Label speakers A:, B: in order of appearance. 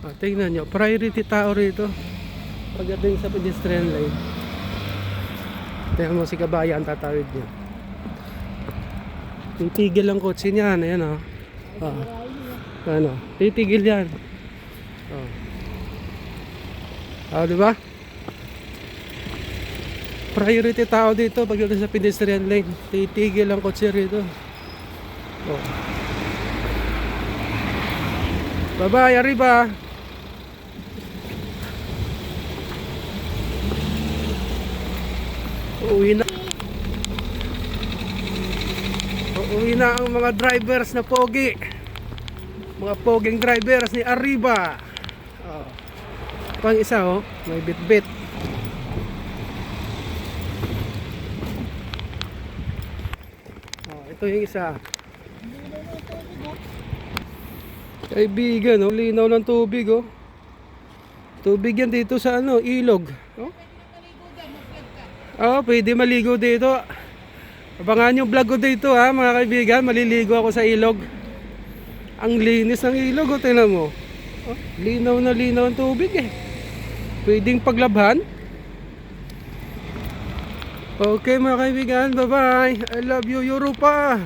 A: Tingnan nyo, priority tao rito pagdating sa pedestrian lane. Tingnan mo si kabayan, tatawid niya. Titigil ang kotse niyan. Ayan o. Ano, titigil yan. Diba? Priority tao dito pagdating sa pedestrian lane. Titigil ang kotse rito. Bye-bye, arriba. Uuwi na ang mga drivers na pogi. Mga poging drivers ni Arriba. Pang isa may bit-bit. Ito yung isa. Kaibigan, linaw ng tubig Tubig yan dito sa ilog. Pwede maligo dito. Abangan yung vlog ko dito mga kaibigan. Maliligo ako sa ilog. Ang linis ng ilog tingnan mo. Linaw na linaw ang tubig Pwedeng paglabhan. Okay mga kaibigan, bye bye. I love you Europa.